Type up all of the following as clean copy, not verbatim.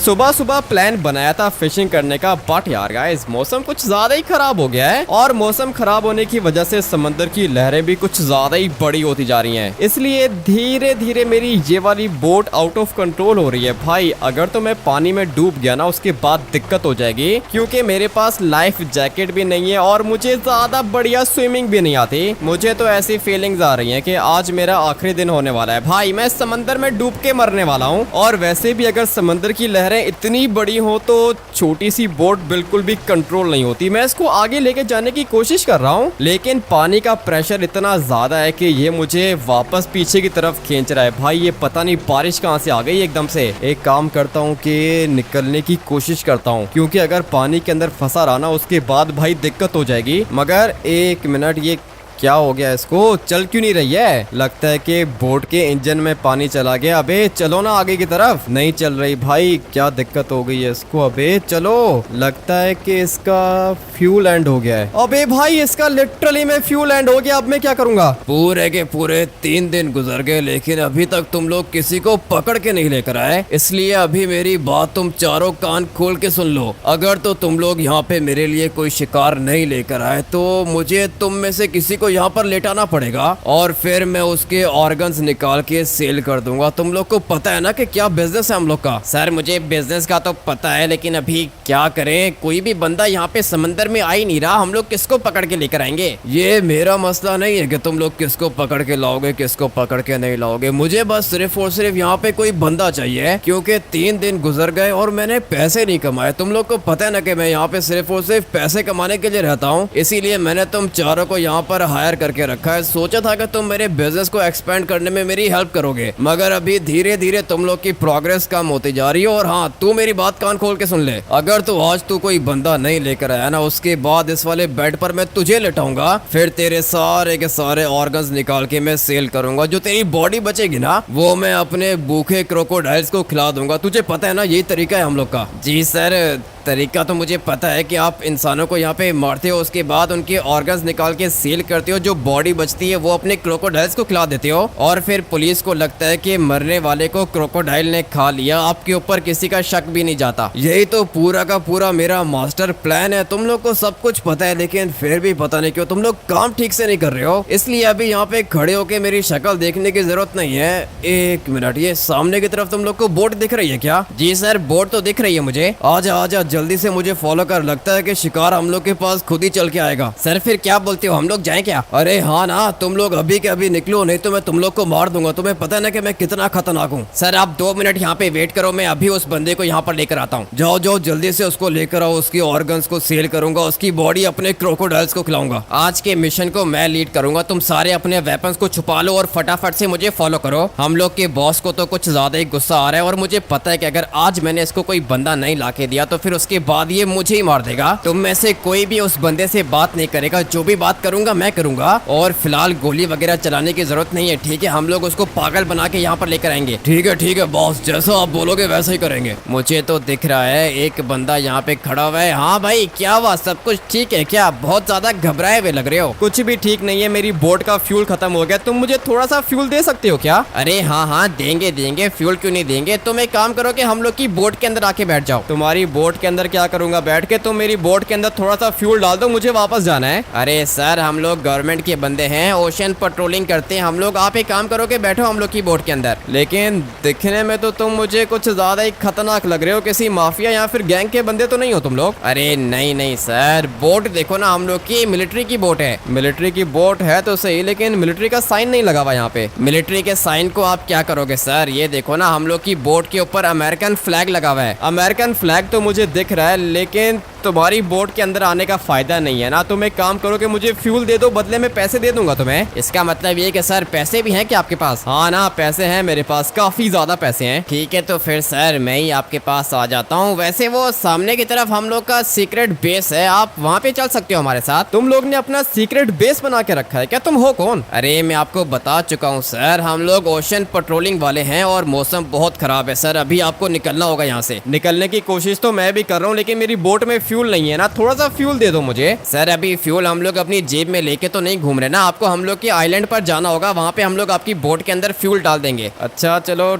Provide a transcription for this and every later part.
सुबह सुबह प्लान बनाया था फिशिंग करने का, बट यार गाइस मौसम कुछ ज्यादा ही खराब हो गया है और मौसम खराब होने की वजह से समंदर की लहरें भी कुछ ज्यादा ही बड़ी होती जा रही हैं। इसलिए धीरे धीरे मेरी ये वाली बोट आउट ऑफ कंट्रोल हो रही है। भाई अगर तो मैं पानी में डूब गया ना उसके बाद दिक्कत हो जाएगी, क्योंकि मेरे पास लाइफ जैकेट भी नहीं है और मुझे ज्यादा बढ़िया स्विमिंग भी नहीं आती। मुझे तो ऐसी फीलिंग्स आ रही है कि आज मेरा आखिरी दिन होने वाला है। भाई मैं समंदर में डूब के मरने वाला हूँ। और वैसे भी अगर समंदर की लहरें इतनी बड़ी हो तो छोटी सी बोट बिल्कुल भी कंट्रोल नहीं होती। मैं इसको आगे लेके जाने की कोशिश कर रहा हूँ, लेकिन पानी का प्रेशर इतना ज्यादा है कि ये मुझे वापस पीछे की तरफ खींच रहा है। भाई ये पता नहीं बारिश कहाँ से आ गई एकदम से। एक काम करता हूँ कि निकलने की कोशिश करता हूँ, क्योंकि अगर पानी के अंदर फंसा रहा ना उसके बाद भाई दिक्कत हो जाएगी। मगर एक मिनट, ये क्या हो गया, इसको चल क्यों नहीं रही है? लगता है कि बोट के इंजन में पानी चला गया। अबे चलो ना आगे की तरफ। नहीं चल रही भाई, क्या दिक्कत हो गई है इसको? अबे चलो, लगता है कि इसका फ्यूल एंड हो गया है। अबे भाई इसका लिटरली में फ्यूल एंड हो गया। अब मैं क्या करूंगा? पूरे के पूरे 3 दिन गुजर गए, लेकिन अभी तक तुम लोग किसी को पकड़ के नहीं लेकर आए। इसलिए अभी मेरी बात तुम चारों कान खोल के सुन लो। अगर तो तुम लोग यहाँ पे मेरे लिए कोई शिकार नहीं लेकर आए तो मुझे तुम में से किसी को यहाँ पर लेटाना पड़ेगा और फिर मैं उसके ऑर्गन्स निकाल के सेल कर दूंगा। तुम लोग को पता है ना कि क्या बिजनेस है हम लोग का। सर मुझे बिजनेस का तो पता है, लेकिन अभी क्या करें? कोई भी बंदा यहाँ पे समंदर में आ ही नहीं रहा। हम लोग किसको पकड़ के लेकर आएंगे? ये मेरा मसला नहीं है कि तुम लोग किसको पकड़ के लाओगे किसको पकड़ के नहीं लाओगे। मुझे बस सिर्फ और सिर्फ यहाँ पे कोई बंदा चाहिए, क्योंकि 3 दिन गुजर गए और मैंने पैसे नहीं कमाए। तुम लोग को पता है ना कि मैं यहाँ पे सिर्फ और सिर्फ पैसे कमाने के लिए रहता हूँ। इसीलिए मैंने तुम चारों को यहाँ पर हायर करके रखा है। सोचा था कि तुम मेरे बिजनेस को एक्सपेंड करने में मेरी हेल्प करोगे, मगर अभी धीरे धीरे तुम लोग की प्रोग्रेस कम होती जा रही है। और हाँ, तू मेरी बात कान खोल के सुन ले। अगर तू आज तू कोई बंदा नहीं लेकर आया ना, उसके बाद इस वाले बेड पर मैं तुझे लेटाऊंगा, फिर तेरे सारे के सारे ऑर्गन्स निकाल के मैं सेल करूंगा। जो तेरी बॉडी बचेगी ना वो मैं अपने भूखे क्रोकोडाइल्स को खिला दूंगा। तुझे पता है ना यही तरीका है हम लोग का। जी सर, तरीका तो मुझे पता है कि आप इंसानों को यहाँ पे मारते हो, उसके बाद उनके ऑर्गन्स निकाल के सील करते हो, जो बॉडी बचती है वो अपने क्रोकोडाइल्स को खिला देते हो, और फिर पुलिस को लगता है कि मरने वाले को क्रोकोडाइल ने खा लिया। आपके ऊपर किसी का शक भी नहीं जाता। यही तो पूरा का पूरा मेरा मास्टर प्लान है। तुम लोग को सब कुछ पता है, लेकिन फिर भी पता नहीं क्यों तुम लोग काम ठीक से नहीं कर रहे हो। इसलिए अभी यहाँ पे खड़े होके मेरी शक्ल देखने की जरूरत नहीं है। एक मिनट, ये सामने की तरफ तुम लोग को बोट दिख रही है क्या? जी सर, बोट तो दिख रही है मुझे। आजा आजा, जल्दी से मुझे फॉलो कर। लगता है कि शिकार हम लोग के पास खुद ही चल के आएगा। सर फिर क्या बोलते हो, हम लोग जाएं क्या? अरे हाँ ना, तुम लोग अभी के अभी निकलो, नहीं तो मैं तुम लोग को मार दूंगा। तुम्हें पता है ना कि मैं कितना खतरनाक हूँ। सर आप 2 मिनट यहाँ पे वेट करो, मैं अभी उस बंदे को यहाँ पर लेकर आता हूँ। जाओ जाओ, जल्दी से उसको लेकर आओ। उसकी ऑर्गन्स को सेल करूंगा, उसकी बॉडी अपने क्रोकोडाइल्स को खिलाऊंगा। आज के मिशन को मैं लीड करूंगा। तुम सारे अपने वेपन्स को छुपा लो और फटाफट से मुझे फॉलो करो। हम लोग के बॉस को तो कुछ ज्यादा ही गुस्सा आ रहा है और मुझे पता है कि अगर आज मैंने इसको कोई बंदा नहीं लाके दिया तो फिर उसके बाद ये मुझे ही मार देगा। तुम में से कोई भी उस बंदे से बात नहीं करेगा। जो भी बात करूंगा मैं करूंगा, और फिलहाल गोली वगैरह चलाने की जरूरत नहीं है, ठीक है? हम लोग उसको पागल बना के यहाँ पर लेकर आएंगे। ठीक है बॉस, जैसा आप बोलोगे वैसा ही करेंगे। मुझे तो दिख रहा है एक बंदा यहाँ पे खड़ा हुआ है। हाँ भाई, क्या हुआ? सब कुछ ठीक है क्या? बहुत ज्यादा घबराए हुए लग रहे हो। कुछ भी ठीक नहीं है, मेरी बोट का फ्यूल खत्म हो गया। तुम मुझे थोड़ा सा फ्यूल दे सकते हो क्या? अरे हाँ हाँ, देंगे देंगे, फ्यूल क्यों नहीं देंगे। तुम एक काम करो कि हम लोग की बोट के अंदर आके बैठ जाओ। तुम्हारी बोट के अंदर क्या करूंगा बैठ के? तुम मेरी बोट के अंदर थोड़ा सा फ्यूल डाल दो, मुझे वापस जाना है। अरे सर, हम लोग गवर्नमेंट के बंदे हैं, ओशन पेट्रोलिंग करते हैं हम लोग। आप एक काम करो कि बैठो हम लोग की बोट के अंदर। लेकिन दिखने में तो तुम मुझे कुछ ज्यादा ही खतरनाक लग रहे हो। किसी माफिया या फिर गैंग के बंदे तो नहीं हो तुम लोग? अरे नहीं नहीं सर, बोट देखो ना, हम लोग की मिलिट्री की बोट है। मिलिट्री की बोट है तो सही, लेकिन मिलिट्री का साइन नहीं लगा हुआ यहाँ पे। मिलिट्री के साइन को आप क्या करोगे सर? ये देखो ना, हम लोग की बोट के ऊपर अमेरिकन फ्लैग लगा हुआ है। अमेरिकन फ्लैग तो मुझे दिख रहा है, लेकिन तुम्हारी बोट के अंदर आने का फायदा नहीं है ना। तुम एक काम करो कि मुझे फ्यूल दे दो, बदले में पैसे दे दूंगा तुम्हें। इसका मतलब ये कि सर पैसे भी हैं क्या आपके पास? हाँ ना, पैसे हैं मेरे पास, काफी ज्यादा पैसे हैं। ठीक है, तो फिर सर मैं ही आपके पास आ जाता हूँ। वैसे वो सामने की तरफ हम लोग का सीक्रेट बेस है, आप वहाँ पे चल सकते हो हमारे साथ। तुम लोग ने अपना सीक्रेट बेस बना के रखा है क्या? तुम हो कौन? अरे मैं आपको बता चुका हूँ सर, हम लोग ओशन पेट्रोलिंग वाले हैं और मौसम बहुत खराब है सर। अभी आपको निकलना होगा यहाँ से। निकलने की कोशिश तो मैं भी कर रहा हूँ, लेकिन मेरी बोट में फ्यूल नहीं है ना। थोड़ा सा फ्यूल दे दो मुझे। सर अभी फ्यूल हम लोग अपनी जेब में लेके तो नहीं घूम रहे ना, आपको हम लोग के आइलैंड पर जाना होगा, वहाँ पे हम लोग आपकी बोट के अंदर फ्यूल डाल देंगे। अच्छा चलो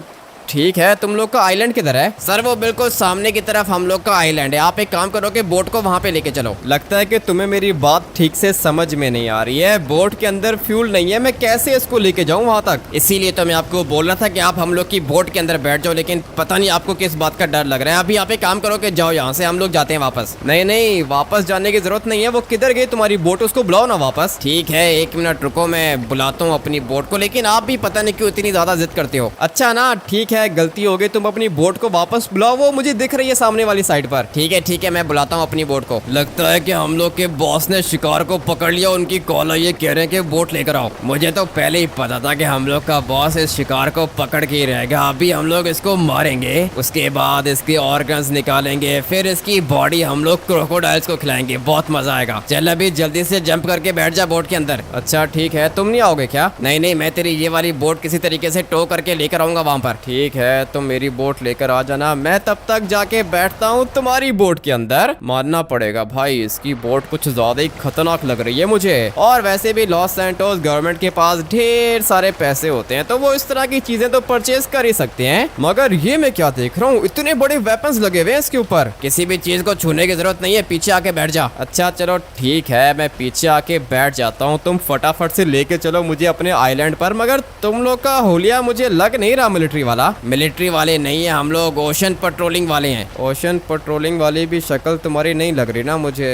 ठीक है, तुम लोग का आइलैंड किधर है? सर वो बिल्कुल सामने की तरफ हम लोग का आइलैंड है। आप एक काम करो कि बोट को वहाँ पे लेके चलो। लगता है कि तुम्हें मेरी बात ठीक से समझ में नहीं आ रही है। बोट के अंदर फ्यूल नहीं है, मैं कैसे इसको लेके जाऊँ वहाँ तक? इसीलिए तो मैं आपको बोल रहा था कि आप हम लोग की बोट के अंदर बैठ जाओ, लेकिन पता नहीं आपको किस बात का डर लग रहा है। अभी आप एक काम करो कि जाओ यहाँ से, हम लोग जाते हैं वापस। नहीं नहीं, वापस जाने की जरूरत नहीं है। वो किधर गई तुम्हारी बोट? उसको बुलाओ ना वापस। ठीक है, 1 मिनट रुको, मैं बुलाता हूँ अपनी बोट को। लेकिन आप भी पता नहीं क्यों इतनी ज्यादा जिद करते हो। अच्छा ना, ठीक है, गलती हो गई, तुम अपनी बोट को वापस बुलाओ। वो मुझे दिख रही है सामने वाली साइड पर। ठीक है, मैं बुलाता हूँ अपनी बोट को। लगता है कि हम लोग के बॉस ने शिकार को पकड़ लिया। उनकी कॉल आई है, कह रहे हैं कि बोट लेकर आओ। मुझे तो पहले ही पता था कि हम लोग का बॉस इस शिकार को पकड़ के ही रहेगा। अभी हम लोग इसको मारेंगे, उसके बाद इसके ऑर्गन्स निकालेंगे, फिर इसकी बॉडी हम लोग क्रोकोडाइल्स को खिलाएंगे। बहुत मजा आएगा। चल अभी जल्दी से जंप करके बैठ जा बोट के अंदर। अच्छा ठीक है, तुम नहीं आओगे क्या? नहीं, मैं तेरी ये वाली बोट किसी तरीके से टो करके लेकर आऊंगा वहाँ पर। ठीक है, तुम मेरी बोट लेकर आ जाना, मैं तब तक जाके बैठता हूँ तुम्हारी बोट के अंदर। मानना पड़ेगा भाई, इसकी बोट कुछ ज्यादा ही खतरनाक लग रही है मुझे। और वैसे भी लॉस सैंटोस गवर्नमेंट के पास ढेर सारे पैसे होते हैं, तो वो इस तरह की चीजें तो परचेज कर ही सकते हैं। मगर ये मैं क्या देख रहा हूँ, इतने बड़े वेपन्स लगे हुए हैं इसके ऊपर। किसी भी चीज को छूने की जरूरत नहीं है, पीछे आके बैठ जा। अच्छा चलो ठीक है, मैं पीछे आके बैठ जाता हूँ। तुम फटाफट से लेके चलो मुझे अपने आइलैंड पर। मगर तुम लोग का होलिया मुझे लग नहीं रहा मिलिट्री वाला। मिलिट्री वाले नहीं है हम लोग, ओशन पेट्रोलिंग वाले हैं। ओशन पेट्रोलिंग वाली भी शक्ल तुम्हारी नहीं लग रही ना मुझे।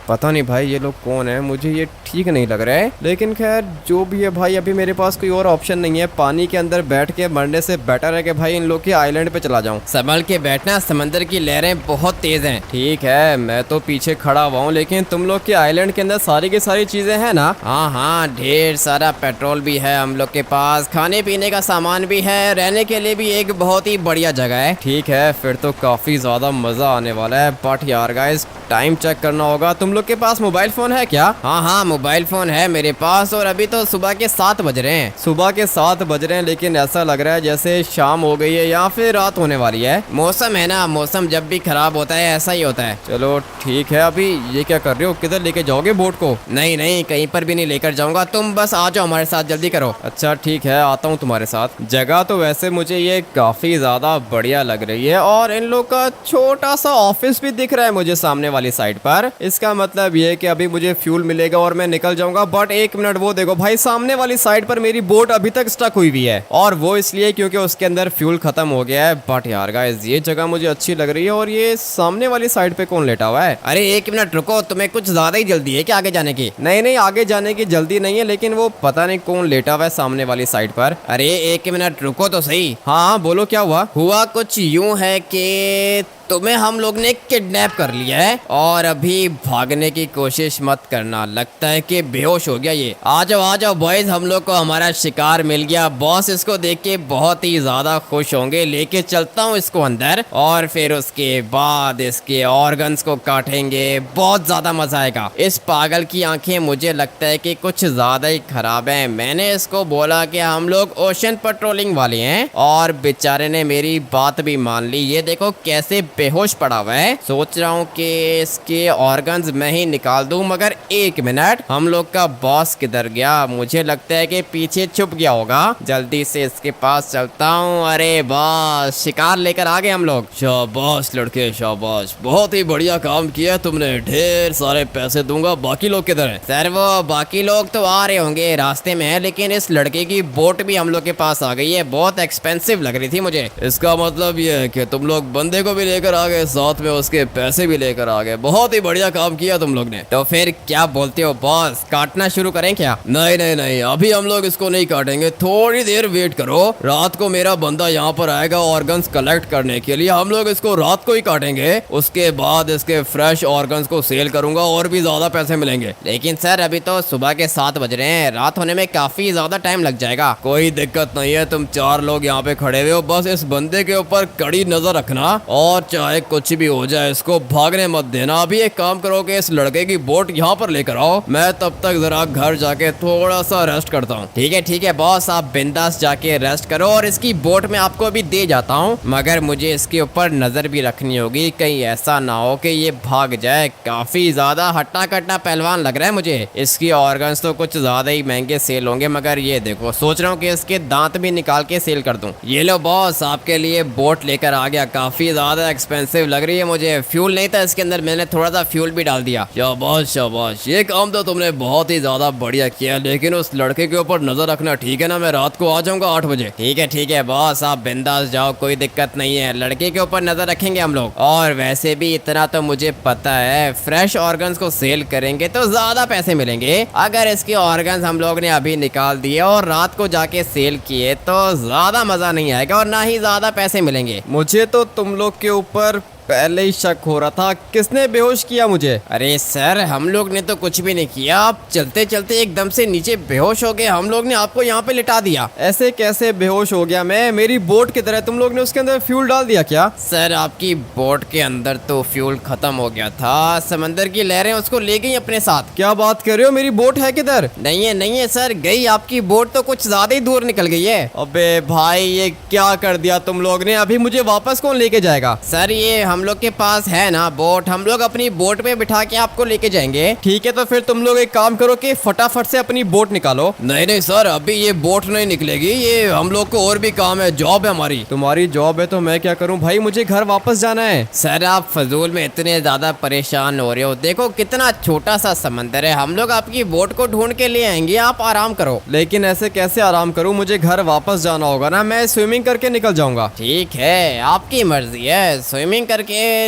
पता नहीं भाई ये लोग कौन है, मुझे ये ठीक नहीं लग रहा है। लेकिन खैर जो भी है भाई, अभी मेरे पास कोई और ऑप्शन नहीं है। पानी के अंदर बैठ के मरने से बेटर है कि भाई इन लोग के आइलैंड पे चला जाऊं। संभल के बैठना, समंदर की लहरें बहुत तेज हैं। ठीक है, मैं तो पीछे खड़ा हुआ हूँ, लेकिन तुम लोग के आइलैंड के अंदर सारी की सारी चीजें हैं ना? हाँ, ढेर सारा पेट्रोल भी है हम लोग के पास, खाने पीने का सामान भी है, रहने के लिए भी एक बहुत ही बढ़िया जगह है। ठीक है, फिर तो काफी ज्यादा मजा आने वाला है। बट यार गाइस, टाइम चेक करना होगा। तुम लोग के पास मोबाइल फोन है क्या? हाँ, मोबाइल फोन है मेरे पास, और अभी तो सुबह के 7 बज रहे हैं। सुबह के 7 बज रहे हैं, लेकिन ऐसा लग रहा है जैसे शाम हो गई है या फिर रात होने वाली है। मौसम है ना, मौसम जब भी खराब होता है ऐसा ही होता है। चलो ठीक है, अभी ये क्या कर रहे हो? किधर लेके जाओगे बोट को? नहीं, कहीं पर भी नहीं लेकर जाऊंगा, तुम बस आ जाओ हमारे साथ, जल्दी करो। अच्छा ठीक है, आता हूँ तुम्हारे साथ। जगह तो वैसे मुझे ये काफी ज्यादा बढ़िया लग रही है, और इन लोग का छोटा सा ऑफिस भी दिख रहा है मुझे सामने वाली साइड पर। इसका मतलब ये है कि अभी मुझे फ्यूल मिलेगा और मैं निकल जाऊंगा। बट 1 मिनट, वो देखो भाई, सामने वाली साइड पर मेरी बोट अभी तक स्टक हुई हुई है, और वो इसलिए क्योंकि उसके अंदर फ्यूल खत्म हो गया है। बट यार गाइस, ये जगह मुझे अच्छी लग रही है। और ये सामने वाली साइड पे कौन लेटा हुआ है? अरे 1 मिनट रुको, तुम्हें कुछ ज्यादा ही जल्दी है क्या आगे जाने की? नहीं, आगे जाने की जल्दी नहीं है, लेकिन वो पता नहीं कौन लेटा हुआ है सामने वाली साइड पर। अरे 1 मिनट रुको तो सही। हाँ बोलो, क्या हुआ कुछ यूं है कि तुम्हें हम लोग ने किडनैप कर लिया है, और अभी भागने की कोशिश मत करना। लगता है कि बेहोश हो गया ये। आ जाओ बॉयज, हम लोग को हमारा शिकार मिल गया। बॉस इसको देख के बहुत ही ज्यादा खुश होंगे। लेके चलता हूँ इसको अंदर, और फिर उसके बाद इसके ऑर्गन्स को काटेंगे। बहुत ज्यादा मजा आएगा। इस पागल की आंखें मुझे लगता है कि कुछ ज्यादा ही खराब है। मैंने इसको बोला कि हम लोग ओशन पेट्रोलिंग वाले हैं, और बेचारे ने मेरी बात भी मान ली। ये देखो कैसे बेहोश पड़ा हुआ है। सोच रहा हूँ कि इसके ऑर्गन्स मैं ही निकाल दूं। मगर 1 मिनट, हम लोग का बॉस किधर गया? मुझे लगता है कि पीछे छुप गया होगा। जल्दी से इसके पास चलता हूँ। अरे बॉस, शिकार लेकर आ गए हम लोग। शाबाश लड़के, शाबाश, बहुत ही बढ़िया काम किया तुमने। ढेर सारे पैसे दूंगा। बाकी लोग किधर हैं? सर वो बाकी लोग तो आ रहे होंगे, रास्ते में है, लेकिन इस लड़के की बोट भी हम लोग के पास आ गई है। बहुत एक्सपेंसिव लग रही थी मुझे। इसका मतलब ये है कि तुम लोग बंदे को भी लेकर आ गए, साथ में उसके पैसे भी लेकर आ गए। बहुत ही बढ़िया काम किया तुम लोग ने। तो फिर क्या बोलते हो बॉस, काटना शुरू करें क्या? नहीं, अभी हम लोग इसको नहीं काटेंगे। थोड़ी देर वेट करो, रात को मेरा बंदा यहाँ पर आएगा ऑर्गन्स कलेक्ट करने के लिए। हम लोग इसको रात को ही काटेंगे, उसके बाद इसके फ्रेश ऑर्गन्स को सेल करूंगा, और भी ज्यादा पैसे मिलेंगे। लेकिन सर अभी तो सुबह के 7 बज रहे हैं, रात होने में काफी ज्यादा टाइम लग जाएगा। कोई दिक्कत नहीं है, तुम 4 लोग यहाँ पे खड़े हुए हो, बस इस बंदे के ऊपर कड़ी नजर रखना, और चाहे कुछ भी हो जाए इसको भागने मत देना। अभी एक काम करो कि इस लड़के की बोट यहाँ पर लेकर आओ, मैं तब तक जरा घर जाके थोड़ा सा रेस्ट करता हूँ। ठीक है बॉस, आप बिंदास जाके रेस्ट करो और इसकी बोट मैं आपको अभी दे जाता हूँ, मगर मुझे इसके ऊपर नजर भी रखनी होगी, कहीं ऐसा ना हो कि ये भाग जाए। काफी ज्यादा हट्टा कट्टा पहलवान लग रहा है मुझे। इसकी ऑर्गन्स तो कुछ ज्यादा ही महंगे सेल होंगे, मगर ये देखो सोच रहा हूँ कि इसके दांत भी निकाल के सेल कर दूं। ये लो बॉस, आपके लिए बोट लेकर आ गया। काफी ज्यादा एक्सपेंसिव लग रही है मुझे। फ्यूल नहीं था इसके अंदर, मैंने थोड़ा सा फ्यूल भी डाल दिया। शाबाश शाबाश, ये काम तो तुमने बहुत ही ज्यादा बढ़िया किया, लेकिन उस लड़के के ऊपर नजर रखना, ठीक है ना? मैं रात को आ जाऊंगा 8 बजे। ठीक है बॉस, आप बिंदास जाओ, कोई दिक्कत नहीं है। लड़के के ऊपर नजर रखेंगे हम लोग। और वैसे भी इतना तो मुझे पता है, फ्रेश ऑर्गन्स को सेल करेंगे तो ज्यादा पैसे मिलेंगे। अगर इसके ऑर्गन्स हम लोग ने अभी निकाल दिए और रात को जाके सेल किए तो ज्यादा मजा नहीं आएगा और ना ही ज्यादा पैसे मिलेंगे। मुझे तो तुम लोग के ऊपर पहले ही शक हो रहा था। किसने बेहोश किया मुझे? अरे सर, हम लोग ने तो कुछ भी नहीं किया। आप चलते चलते एकदम से नीचे बेहोश हो गए, हम लोग ने आपको यहाँ पे लिटा दिया। ऐसे कैसे बेहोश हो गया मैं? मेरी बोट की तरह तुम लोग ने उसके अंदर फ्यूल डाल दिया क्या? सर, आपकी बोट के अंदर तो फ्यूल खत्म हो गया था, समंदर की लहरें उसको ले गई अपने साथ। क्या बात कर रहे हो? मेरी बोट है किधर? नहीं है सर, गई। आपकी बोट तो कुछ ज्यादा ही दूर निकल गई है। अबे भाई, ये क्या कर दिया तुम लोग ने? अभी मुझे वापस कौन लेके जाएगा? सर, ये हम लोग के पास है ना बोट, हम लोग अपनी बोट पे बिठा के आपको लेके जाएंगे। ठीक है, तो फिर तुम लोग एक काम करो कि फटाफट से अपनी बोट निकालो। नहीं सर, अभी ये बोट नहीं निकलेगी। ये हम लोग को और भी काम है, जॉब है हमारी। तुम्हारी जॉब है तो मैं क्या करूं भाई? मुझे घर वापस जाना है। सर, आप फजूल में इतने ज्यादा परेशान हो रहे हो। देखो कितना छोटा सा समंदर है, हम लोग आपकी बोट को ढूंढ के ले आएंगे, आप आराम करो। लेकिन ऐसे कैसे आराम करूं? मुझे घर वापस जाना होगा ना। मैं स्विमिंग करके निकल जाऊंगा। ठीक है, आपकी मर्जी है। स्विमिंग करके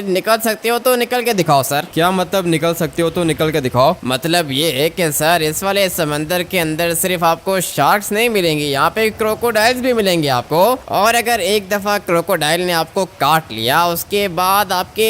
निकल सकते हो तो निकल के दिखाओ सर। क्या मतलब निकल सकते हो तो निकल के दिखाओ? मतलब ये है कि सर, इस वाले समंदर के अंदर सिर्फ आपको शार्क्स नहीं मिलेंगे, यहाँ पे क्रोकोडाइल्स भी मिलेंगे आपको। और अगर एक दफा क्रोकोडाइल ने आपको काट लिया, उसके बाद आपके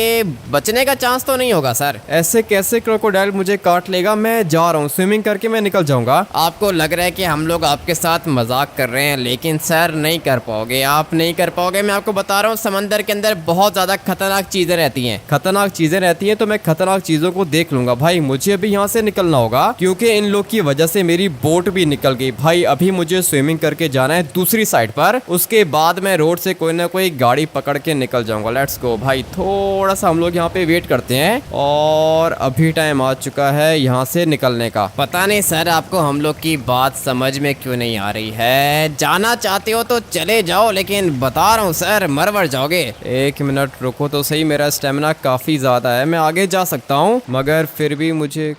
बचने का चांस तो नहीं होगा सर। ऐसे कैसे क्रोकोडाइल मुझे काट लेगा? मैं जा रहा हूँ, स्विमिंग करके मैं निकल जाऊंगा। आपको लग रहा है कि हम लोग आपके साथ मजाक कर रहे हैं, लेकिन सर नहीं कर पाओगे, आप नहीं कर पाओगे। मैं आपको बता रहा हूँ, समंदर के अंदर बहुत ज्यादा खतरनाक चीजें रहती हैं। खतरनाक चीजें रहती हैं तो मैं खतरनाक चीजों को देख लूंगा भाई। मुझे अभी यहाँ से निकलना होगा, क्योंकि इन लोग की वजह से मेरी बोट भी निकल गई भाई। अभी मुझे स्विमिंग करके जाना है दूसरी साइड पर, उसके बाद मैं रोड से कोई ना कोई गाड़ी पकड़ के निकल जाऊंगा। लेट्स गो भाई। थोड़ा सा हम लोग यहाँ पे वेट करते हैं और अभी टाइम आ चुका है यहाँ से निकलने का। पता नहीं सर, आपको हम लोग की बात समझ में क्यों नहीं आ रही है। जाना चाहते हो तो चले जाओ, लेकिन बता रहा हूँ सर, मर जाओगे। 1 मिनट रुको तो सही, मेरा स्टेमिना काफी ज्यादा है, मैं आगे जा सकता हूँ, मगर फिर भी मुझे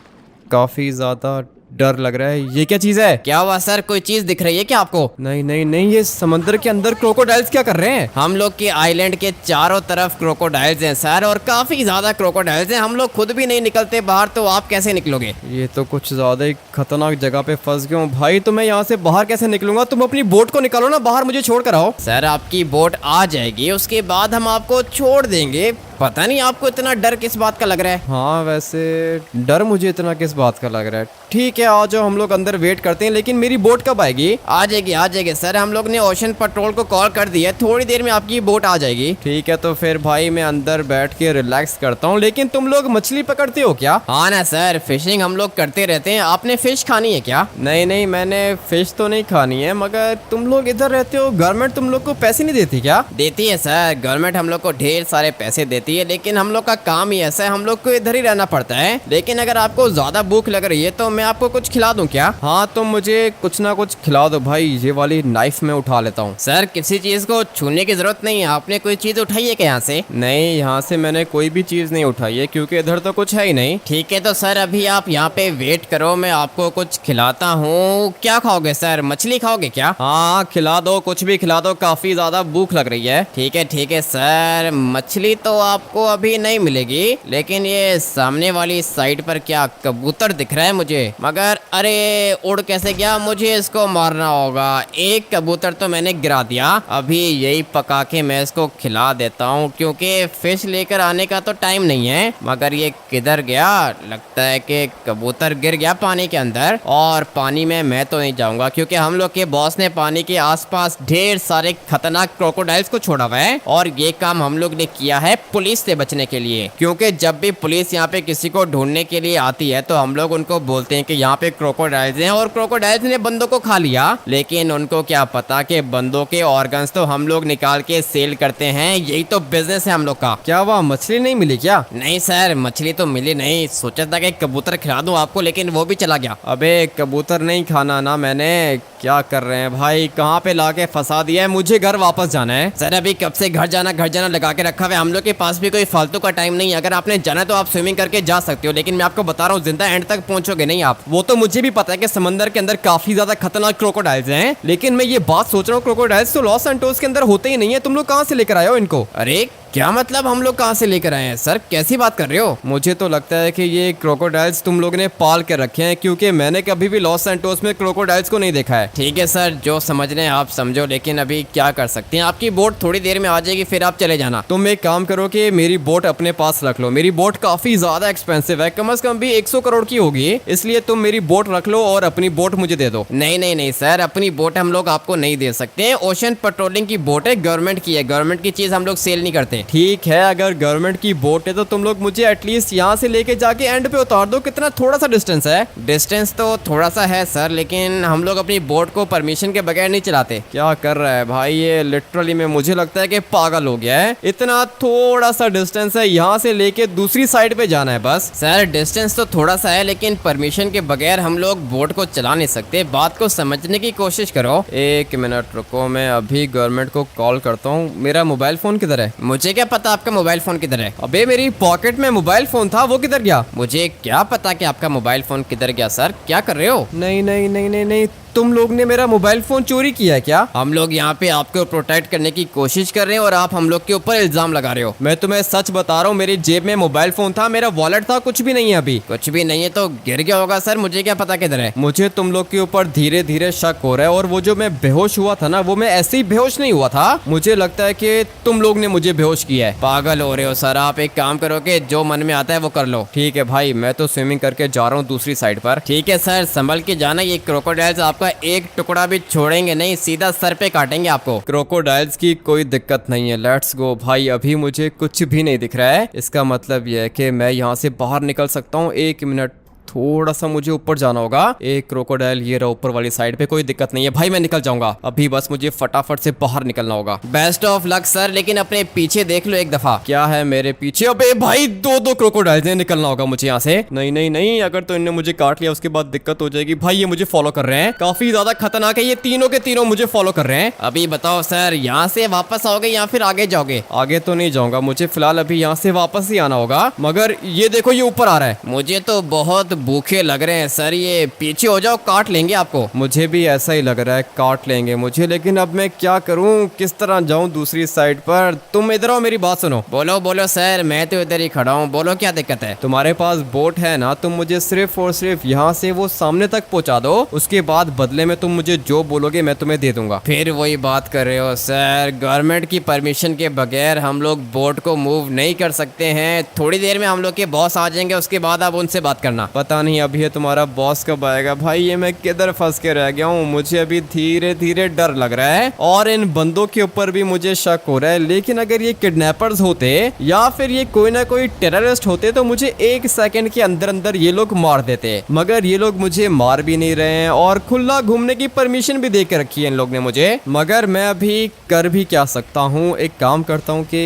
काफी ज्यादा डर लग रहा है। ये क्या चीज है? क्या हुआ सर, कोई चीज दिख रही है क्या आपको? नहीं, ये समंदर के अंदर क्रोकोडाइल्स क्या कर रहे हैं? हम लोग के आइलैंड के चारों तरफ क्रोकोडाइल्स हैं सर, और काफी ज्यादा क्रोकोडाइल्स हैं। हम लोग खुद भी नहीं निकलते बाहर, तो आप कैसे निकलोगे? ये तो कुछ ज्यादा ही खतरनाक जगह पे फंस गया हूँ भाई। तो मैं यहाँ से बाहर कैसे निकलूंगा? तुम अपनी बोट को निकालो ना बाहर, मुझे छोड़ कर आओ। सर, आपकी बोट आ जाएगी, उसके बाद हम आपको छोड़ देंगे। पता नहीं आपको इतना डर किस बात का लग रहा है। हाँ, वैसे डर मुझे इतना किस बात का लग रहा है। ठीक है, आ जाओ, हम लोग अंदर वेट करते हैं। लेकिन मेरी बोट कब आएगी? आ जाएगी सर, हम लोग ने ओशन पेट्रोल को कॉल कर दिया है, थोड़ी देर में आपकी बोट आ जाएगी। ठीक है, तो फिर भाई मैं अंदर बैठ के रिलैक्स करता हूँ। लेकिन तुम लोग मछली पकड़ते हो क्या? हाँ ना सर, फिशिंग हम लोग करते रहते हैं। आपने फिश खानी है क्या? नहीं, मैंने फिश तो नहीं खानी है, मगर तुम लोग इधर रहते हो, गवर्नमेंट तुम लोग को पैसे नहीं देती क्या? देती है सर, गवर्नमेंट हम लोग को ढेर सारे पैसे देती है, लेकिन हम लोग का काम ही ऐसा है, हम लोग को इधर ही रहना पड़ता है। लेकिन अगर आपको ज्यादा भूख लग रही है तो मैं आपको कुछ खिला दूं क्या? हाँ, तो मुझे कुछ ना कुछ खिला दो भाई। ये वाली नाइफ मैं उठा लेता हूँ। सर, किसी चीज को छूने की जरूरत नहीं है। आपने कोई चीज उठाई है क्या यहाँ से? नहीं, यहाँ से मैंने कोई भी चीज नहीं उठाई है, क्योंकि इधर तो कुछ है ही नहीं। ठीक है, तो सर अभी आप यहाँ पे वेट करो, मैं आपको कुछ खिलाता हूँ। क्या खाओगे सर, मछली खाओगे क्या? हाँ, खिला दो, कुछ भी खिला दो, काफी ज्यादा भूख लग रही है। ठीक है सर, मछली तो आपको अभी नहीं मिलेगी, लेकिन ये सामने वाली साइड पर क्या कबूतर दिख रहा है मुझे, मगर अरे उड़ कैसे गया? मुझे इसको मारना होगा। एक कबूतर तो मैंने गिरा दिया, अभी यही पका के मैं इसको खिला देता हूँ, क्योंकि फिश लेकर आने का तो टाइम नहीं है। मगर ये किधर गया? लगता है कि कबूतर गिर गया पानी के अंदर, और पानी में मैं तो नहीं जाऊंगा, क्योंकि हम लोग के बॉस ने पानी के आसपास ढेर सारे खतरनाक क्रोकोडाइल्स को छोड़ा हुआ है, और ये काम हम लोग ने किया है पुलिस पुलिस से बचने के लिए, क्योंकि जब भी पुलिस यहाँ पे किसी को ढूंढने के लिए आती है तो हम लोग उनको बोलते हैं कि यहाँ पे क्रोकोडाइल्स हैं और क्रोकोडाइल्स ने बंदों को खा लिया, लेकिन उनको क्या पता कि बंदों के ऑर्गन्स तो हम लोग निकाल के सेल करते हैं। यही तो बिजनेस है हम लोग का। क्या वहाँ मछली नहीं मिली क्या? नहीं सर, मछली तो मिली नहीं। सोचा था कि कबूतर खिला दूं आपको, लेकिन वो भी चला गया। अबे कबूतर नहीं खाना ना मैंने। क्या कर रहे हैं भाई, कहाँ पे लाके फंसा दिया है। मुझे घर वापस जाना है। सर अभी कब से घर जाना लगा के रखा हुआ है। हम लोग के पास भी कोई फालतू का टाइम नहीं है। अगर आपने जाना तो आप स्विमिंग करके जा सकते हो, लेकिन मैं आपको बता रहा हूँ जिंदा एंड तक पहुंचोगे नहीं आप। वो तो मुझे भी पता है कि समंदर के अंदर काफी ज्यादा खतरनाक क्रोकोडाइल्स हैं, लेकिन मैं ये बात सोच रहा हूँ क्रोकोडाइल्स तो लॉस सैंटोस के अंदर होते ही नहीं है। तुम लोग कहाँ से लेकर आए हो इनको? अरे क्या मतलब हम लोग कहाँ से लेकर आए हैं सर, कैसी बात कर रहे हो? मुझे तो लगता है कि ये क्रोकोडाइल्स तुम लोग ने पाल के रखे हैं, क्योंकि मैंने कभी भी लॉस सैंटोस में क्रोकोडाइल्स को नहीं देखा है। ठीक है सर, जो समझ रहे हैं आप समझो, लेकिन अभी क्या कर सकते हैं। आपकी बोट थोड़ी देर में आ जाएगी, फिर आप चले जाना। तुम एक काम करो कि मेरी बोट अपने पास रख लो। मेरी बोट काफी ज्यादा एक्सपेंसिव है, कम से कम भी 100 करोड़ की होगी, इसलिए तुम मेरी बोट रख लो और अपनी बोट मुझे दे दो। नहीं सर, अपनी बोट हम लोग आपको नहीं दे सकते। ओशन पेट्रोलिंग की बोट है, गवर्नमेंट की है। गवर्नमेंट की चीज हम लोग सेल नहीं करते। ठीक है, अगर गवर्नमेंट की बोट है तो तुम लोग मुझे एटलीस्ट यहाँ से लेके जाके एंड पे उतार दो। कितना थोड़ा सा डिस्टेंस है। डिस्टेंस तो थोड़ा सा है सर, लेकिन हम लोग अपनी बोट को परमिशन के बगैर नहीं चलाते। क्या कर रहा है भाई ये? लिटरली में मुझे लगता है कि पागल हो गया है। इतना थोड़ा सा डिस्टेंस है, यहाँ से लेके दूसरी साइड पे जाना है बस। सर डिस्टेंस तो थोड़ा सा है, लेकिन परमिशन के बगैर हम लोग बोट को चला नहीं सकते। बात को समझने की कोशिश करो। 1 मिनट रुको, मैं अभी गवर्नमेंट को कॉल करता हूँ। मेरा मोबाइल फोन किधर है? मुझे क्या पता आपका मोबाइल फोन किधर है? अबे मेरी पॉकेट में मोबाइल फोन था, वो किधर गया? मुझे क्या पता कि आपका मोबाइल फोन किधर गया। सर क्या कर रहे हो? नहीं नहीं नहीं नहीं नहीं, तुम लोग ने मेरा मोबाइल फोन चोरी किया है क्या? हम लोग यहाँ पे आपको प्रोटेक्ट करने की कोशिश कर रहे हैं और आप हम लोग के ऊपर इल्जाम लगा रहे हो। मैं तुम्हें सच बता रहा हूँ, मेरी जेब में मोबाइल फोन था, मेरा वॉलेट था, कुछ भी नहीं है अभी। कुछ भी नहीं है तो गिर गया होगा सर, मुझे क्या पता किधर है। मुझे तुम लोग के ऊपर धीरे धीरे शक हो रहा है, और वो जो मैं बेहोश हुआ था ना, वो मैं ऐसे ही बेहोश नहीं हुआ था। मुझे लगता है कि तुम लोग ने मुझे बेहोश किया है। पागल हो रहे हो सर आप। एक काम करो कि जो मन में आता है वो कर लो। ठीक है भाई, मैं तो स्विमिंग करके जा रहा हूँ दूसरी साइड पर। ठीक है सर, संभल के जाना। ये क्रोकोडाइल्स आपका एक टुकड़ा भी छोड़ेंगे नहीं, सीधा सर पे काटेंगे आपको। क्रोकोडाइल्स की कोई दिक्कत नहीं है, लेट्स गो भाई। अभी मुझे कुछ भी नहीं दिख रहा है, इसका मतलब यह है कि मैं यहाँ से बाहर निकल सकता हूँ। 1 मिनट, थोड़ा सा मुझे ऊपर जाना होगा। एक क्रोकोडाइल ये रहा ऊपर वाली साइड पे, कोई दिक्कत नहीं है भाई, मैं निकल जाऊंगा। अभी बस मुझे फटाफट से बाहर निकलना होगा। बेस्ट ऑफ लक सर, लेकिन अपने पीछे देख लो एक दफा। क्या है मेरे पीछे? अबे भाई दो क्रोकोडाइल्स हैं, निकलना होगा मुझे यहाँ से। नहीं नहीं नहीं, अगर तो इन्हें मुझे काट लिया उसके बाद दिक्कत हो जाएगी। भाई ये मुझे फॉलो कर रहे हैं, काफी ज्यादा खतरनाक है। ये तीनों के तीनों मुझे फॉलो कर रहे हैं। अभी बताओ सर, यहाँ से वापस आओगे या फिर आगे जाओगे? आगे तो नहीं जाऊंगा, मुझे फिलहाल अभी यहाँ से वापस ही आना होगा। मगर ये देखो, ये ऊपर आ रहा है। मुझे तो बहुत भूखे लग रहे हैं सर, ये पीछे हो जाओ, काट लेंगे आपको। मुझे भी ऐसा ही लग रहा है, काट लेंगे मुझे। लेकिन अब मैं क्या करूं, किस तरह जाऊं दूसरी साइड पर? तुम इधर आओ, मेरी बात सुनो। बोलो बोलो सर, मैं तो इधर ही खड़ा हूँ, बोलो क्या दिक्कत है? तुम्हारे पास बोट है ना, तुम मुझे सिर्फ और सिर्फ यहाँ से वो सामने तक पहुँचा दो, उसके बाद बदले में तुम मुझे जो बोलोगे मैं तुम्हें दे दूंगा। फिर वही बात कर रहे हो सर, गवर्नमेंट की परमिशन के बगैर हम लोग बोट को मूव नहीं कर सकते हैं। थोड़ी देर में हम लोग के बॉस आ जाएंगे, उसके बाद आप उनसे बात करना। पता नहीं अभी ये तुम्हारा बॉस कब आएगा। भाई ये मैं किधर फंस के रह गया हूँ, मुझे अभी धीरे धीरे डर लग रहा है, और इन बंदों के ऊपर भी मुझे शक हो रहा है। लेकिन अगर ये किडनैपर्स होते या फिर ये कोई ना कोई टेररिस्ट होते तो मुझे 1 सेकंड के अंदर अंदर ये लोग मार देते। मगर ये लोग मुझे मार भी नहीं रहे हैं, और खुला घूमने की परमिशन भी दे के रखी है इन लोग ने मुझे। मगर मैं अभी कर भी क्या सकता हूँ, एक काम करता हूँ कि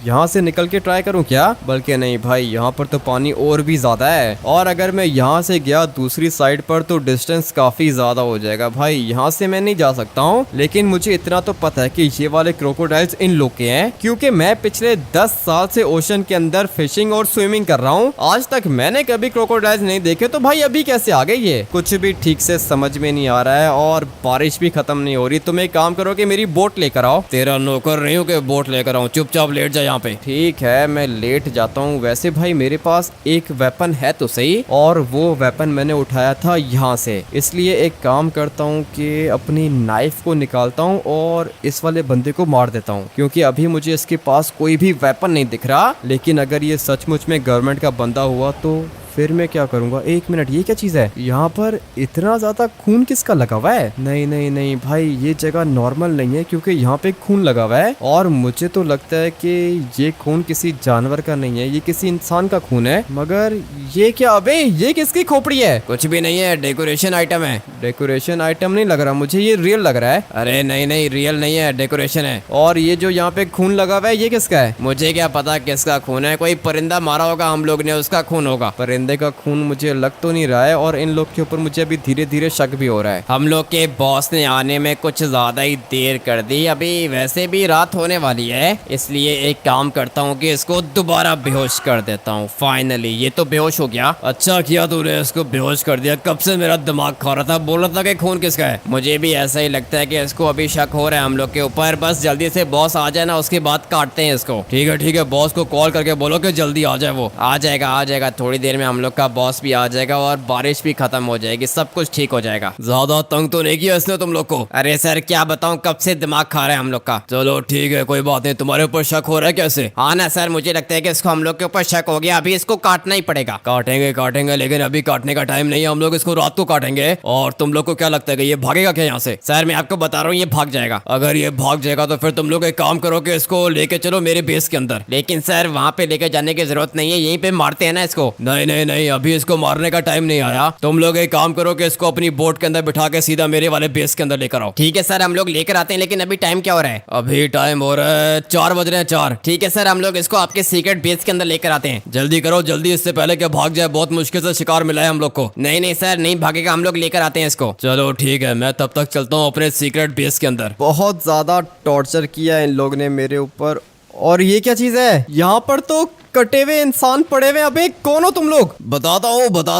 यहाँ से निकल के ट्राई करूँ क्या? बल्कि नहीं भाई, यहाँ पर तो पानी और भी ज्यादा है, और अगर मैं यहाँ से गया दूसरी साइड पर तो डिस्टेंस काफी ज्यादा हो जाएगा। भाई यहाँ से मैं नहीं जा सकता हूँ, लेकिन मुझे इतना तो पता है कि ये वाले क्रोकोडाइल्स इन लोग के हैं, क्योंकि मैं पिछले 10 साल से ओशन के अंदर फिशिंग और स्विमिंग कर रहा हूँ। आज तक मैंने कभी क्रोकोडाइल्स नहीं देखे, तो भाई अभी कैसे आ गए ये? कुछ भी ठीक से समझ में नहीं आ रहा है, और बारिश भी खत्म नहीं हो रही। तुम एक काम करो कि मेरी बोट लेकर आओ। तेरा नौकर नहीं हूँ कि बोट लेकर आऊँ, चुपचाप लेट जा यहाँ पे। ठीक है, मैं लेट जाता हूँ। वैसे भाई मेरे पास एक वेपन है तो सही, और वो वेपन मैंने उठाया था यहाँ से, इसलिए एक काम करता हूँ कि अपनी नाइफ को निकालता हूँ और इस वाले बंदे को मार देता हूँ, क्योंकि अभी मुझे इसके पास कोई भी वेपन नहीं दिख रहा। लेकिन अगर ये सचमुच में गवर्नमेंट का बंदा हुआ तो फिर मैं क्या करूंगा? 1 मिनट, ये क्या चीज है? यहाँ पर इतना ज्यादा खून किसका लगा हुआ है? नहीं नहीं नहीं भाई, ये जगह नॉर्मल नहीं है क्योंकि यहाँ पे खून लगा हुआ है और मुझे तो लगता है कि ये खून किसी जानवर का नहीं है, ये किसी इंसान का खून है। मगर ये क्या? अबे ये किसकी खोपड़ी है? कुछ भी नहीं है, डेकोरेशन आइटम है। डेकोरेशन आइटम नहीं लग रहा मुझे, ये रियल लग रहा है। अरे नहीं नहीं, रियल नहीं है, डेकोरेशन है। और ये जो यहाँ पे खून लगा हुआ है ये किसका है? मुझे क्या पता किसका खून है, कोई परिंदा मारा होगा हम लोग ने, उसका खून होगा। परिंदे का खून मुझे लग तो नहीं रहा है और इन लोग के ऊपर मुझे अभी धीरे धीरे शक भी हो रहा है। हम लोग के बॉस ने आने में कुछ ज्यादा ही देर कर दी। अभी वैसे भी रात होने वाली है, इसलिए एक काम करता हूँ कि इसको दोबारा बेहोश कर देता हूँ। फाइनली ये तो बेहोश हो गया। अच्छा किया तूने इसको बेहोश कर दिया, कब से मेरा दिमाग खा रहा था, बोल रहा था कि खून किसका है। मुझे भी ऐसा ही लगता है कि इसको अभी शक हो रहा है हम लोग के ऊपर। बस जल्दी से बॉस आ जाए ना, उसके बाद काटते हैं इसको। ठीक है, बॉस को कॉल करके बोलो कि जल्दी आ जाए। वो आ जाएगा थोड़ी देर में। हम लोग का बॉस भी आ जाएगा और बारिश भी खत्म हो जाएगी, सब कुछ ठीक हो जाएगा। ज्यादा तंग तो नहीं किया इसने तुम लोग को? अरे सर क्या बताऊं, कब से दिमाग खा रहा है हम लोग का। चलो ठीक है, कोई बात नहीं। तुम्हारे ऊपर शक हो रहा है कैसे? हाँ ना सर, मुझे लगता है कि इसको हम लोग के ऊपर शक हो गया। अभी इसको काटना ही पड़ेगा। काटेंगे, लेकिन अभी काटने का टाइम नहीं है। हम लोग इसको रात को काटेंगे। और तुम लोग को क्या लगता है कि ये भागेगा क्या यहाँ से? सर मैं आपको बता रहा हूँ, ये भाग जाएगा। अगर ये भाग जाएगा तो फिर तुम लोग एक काम करो कि इसको लेके चलो मेरे बेस के अंदर। लेकिन सर वहाँ पे लेके जाने की जरूरत नहीं है, यहीं पे मारते हैं ना इसको। नहीं, अभी इसको मारने का टाइम नहीं आया। तुम लोग एक काम करो कि इसको अपनी बोट के अंदर बिठा के सीधा मेरे वाले बेस के अंदर लेकर आओ। ठीक है सर, हम लोग लेकर आते हैं, लेकिन अभी टाइम क्या हो रहा है? अभी टाइम हो रहा है 4 बज रहे हैं 4। ठीक है सर, हम लोग इसको आपके सीक्रेट बेस के अंदर लेकर आते हैं। जल्दी करो जल्दी, इससे पहले कि भाग जाए। बहुत मुश्किल से शिकार मिला है हम लोग को। नहीं सर, नहीं भागेगा, हम लोग लेकर आते हैं इसको। चलो ठीक है, मैं तब तक चलता हूँ अपने सीक्रेट बेस के अंदर। बहुत ज्यादा टॉर्चर किया इन लोग ने मेरे ऊपर। और ये क्या चीज है? यहाँ पर तो कटे हुए इंसान पड़े हुए। अबे कौन हो तुम लोग? बताता